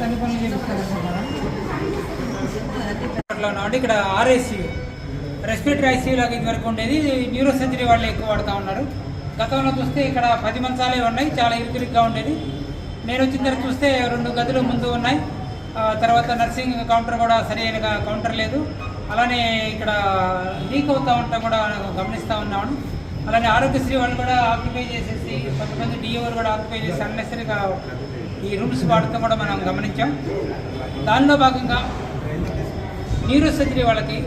అన్ని పనులు చేపిస్తారనుకుంటున్నాను. ఇక్కడ ఆర్ఐసీయూ రెస్పిరేటరీ ఐసీయూ లాగా ఇది వరకు ఉండేది, న్యూరో సర్జరీ వాళ్ళు ఎక్కువ వాడుతూ ఉన్నారు. గతంలో చూస్తే ఇక్కడ 10 మంచాలే ఉన్నాయి, చాలా ఇరుకురిగ్గా ఉండేది. నేను వచ్చిన తర్వాత చూస్తే 2 గదులు ముందు ఉన్నాయి. తర్వాత నర్సింగ్ కౌంటర్ కూడా సరైన కౌంటర్ లేదు. అలానే ఇక్కడ లీక్ అవుతూ ఉంటాం కూడా గమనిస్తూ ఉన్నాను. అలానే ఆరోగ్యశ్రీ వాళ్ళు కూడా ఆక్యుపై చేసేసి కొంతమంది డిఓలు కూడా ఆక్యుపై చేసి అన్నెసరీగా ఈ రూమ్స్ వాడటం కూడా మనం గమనించాం. దానిలో భాగంగా న్యూరో సర్జరీ వాళ్ళకి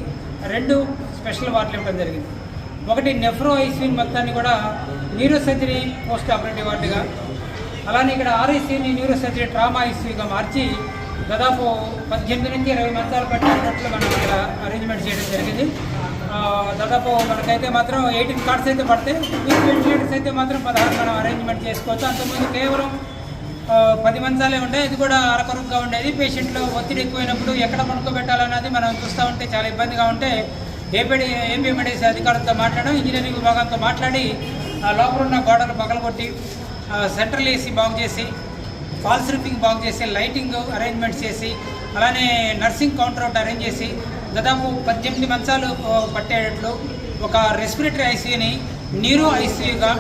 2 స్పెషల్ వార్డులు ఇవ్వడం జరిగింది. ఒకటి నెఫ్రో ఐసీయూ మొత్తాన్ని కూడా న్యూరో సర్జరీ పోస్ట్ ఆపరేటివ్ వార్డుగా, అలానే ఇక్కడ ఆర్ఐసీయూని న్యూరో సర్జరీ ట్రామా ఐసీయూగా మార్చి దాదాపు 18 నుంచి 20 మంచాలు పట్టినట్లు మనం ఇక్కడ అరేంజ్మెంట్ చేయడం జరిగింది. దాదాపు మనకైతే మాత్రం 18 కార్డ్స్ అయితే పడతాయి. విత్ వెంటిలేటర్స్ అయితే మాత్రం 16 మనం అరేంజ్మెంట్ చేసుకోవచ్చు. అంతకుముందు కేవలం 10 మంచాలే ఉంటాయి. ఇది కూడా అరకొరగా ఉండేది. పేషెంట్లో ఒత్తిడి ఎక్కువైనప్పుడు ఎక్కడ పడుకోబెట్టాలన్నది మనం చూస్తూ ఉంటే చాలా ఇబ్బందిగా ఉంటే ఏపీఎండిసి అధికారులతో మాట్లాడడం, ఇంజనీరింగ్ విభాగంతో మాట్లాడి లోపల ఉన్న గోడలు పగలగొట్టి సెంట్రల్ ఏసీ బాగు చేసి, ఫాల్స్ రూఫింగ్ బాగు చేసి, లైటింగ్ అరేంజ్మెంట్స్ చేసి, అలానే నర్సింగ్ కౌంటర్ ఒకటి అరేంజ్ చేసి దాదాపు 18 మంచాలు పట్టేటట్లు ఒక రెస్పిరేటరీ ఐసీయూని న్యూరో ఐసీయూగా,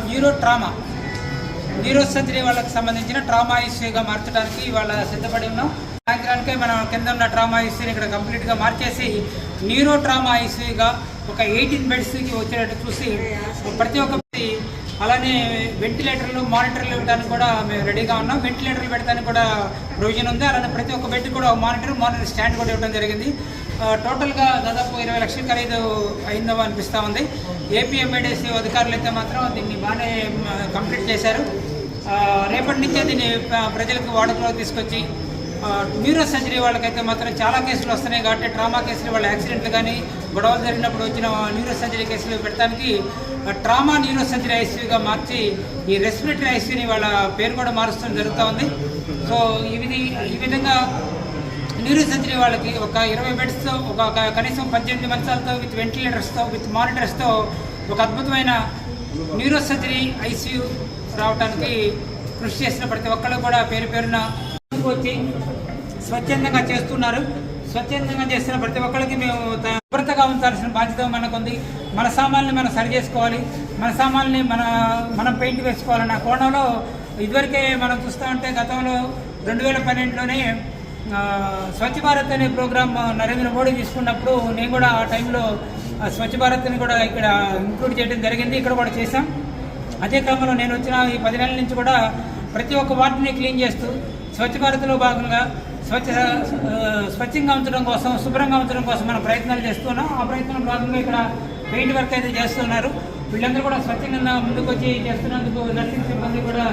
న్యూరో సర్జరీ వాళ్ళకి సంబంధించిన ట్రామా ఐసీయూగా మార్చడానికి వాళ్ళ సిద్ధపడి ఉన్నాం. సాయంత్రానికే మనం కింద ఉన్న ట్రామా ఐసీయూని ఇక్కడ కంప్లీట్గా మార్చేసి న్యూరో ట్రామా ఐసీయూగా ఒక 18 బెడ్స్కి వచ్చేటట్టు చూసి ప్రతి ఒక్క, అలానే వెంటిలేటర్లు, మానిటర్లు ఇవ్వడానికి కూడా మేము రెడీగా ఉన్నాం. వెంటిలేటర్లు పెట్టడానికి కూడా ప్రొవిజన్ ఉంది. అలానే ప్రతి ఒక్క బెడ్ కూడా మానిటర్ స్టాండ్ కూడా ఇవ్వడం జరిగింది. టోటల్గా దాదాపు 20 లక్షల ఖరీదు అయిందో అనిపిస్తూ ఉంది. ఏపీఎండిసి అధికారులు అయితే మాత్రం దీన్ని బాగానే కంప్లీట్ చేశారు. రేపటి నుంచే దీన్ని ప్రజలకు వాడుకలోకి తీసుకొచ్చి న్యూరో సర్జరీ వాళ్ళకైతే మాత్రం చాలా కేసులు వస్తున్నాయి కాబట్టి ట్రామా కేసులు, వాళ్ళ యాక్సిడెంట్లు కానీ గొడవలు జరిగినప్పుడు వచ్చిన న్యూరో సర్జరీ కేసులు పెట్టడానికి ట్రామా న్యూరో సర్జరీ ఐసీయూగా మార్చి ఈ రెస్పిరేటరీ ఐసీయూని వాళ్ళ పేరు కూడా మారుస్తూ జరుగుతూ ఉంది. సో ఈ విధంగా న్యూరో సర్జరీ వాళ్ళకి ఒక 20 బెడ్స్తో, ఒక కనీసం 18 మంచాలతో, విత్ వెంటిలేటర్స్తో, విత్ మానిటర్స్తో ఒక అద్భుతమైన న్యూరో సర్జరీ ఐసీయూ రావడానికి కృషి చేసిన ప్రతి ఒక్కళ్ళు కూడా పేరు పేరున వచ్చి స్వచ్ఛందంగా చేస్తున్నారు. స్వచ్ఛందంగా చేస్తున్న ప్రతి ఒక్కరికి మేము శుభ్రతగా ఉంచాల్సిన బాధ్యత మనకుంది. మన సామాన్ని మనం సరి చేసుకోవాలి, మన సామాన్ని మనం పెయింట్ వేసుకోవాలన్న కోణంలో ఇదివరకే మనం చూస్తూ ఉంటే గతంలో 2012లోనే స్వచ్ఛ భారత్ అనే ప్రోగ్రామ్ నరేంద్ర మోడీ తీసుకున్నప్పుడు నేను కూడా ఆ టైంలో స్వచ్ఛ భారత్ని కూడా ఇక్కడ ఇంక్లూడ్ చేయడం జరిగింది. ఇక్కడ కూడా చేశాం. అదే క్రమంలో నేను వచ్చిన ఈ 10 నెలల నుంచి కూడా ప్రతి ఒక్క వార్డుని క్లీన్ చేస్తూ స్వచ్ఛ భారత్లో భాగంగా స్వచ్ఛంగా ఉంచడం కోసం, శుభ్రంగా ఉంచడం కోసం మనం ప్రయత్నాలు చేస్తున్నాం. ఆ ప్రయత్నంలో భాగంగా ఇక్కడ పెయింట్ వర్క్ అయితే చేస్తున్నారు. వీళ్ళందరూ కూడా స్వచ్ఛంగా ముందుకు వచ్చి చేస్తున్నందుకు నర్సింగ్ సిబ్బంది కూడా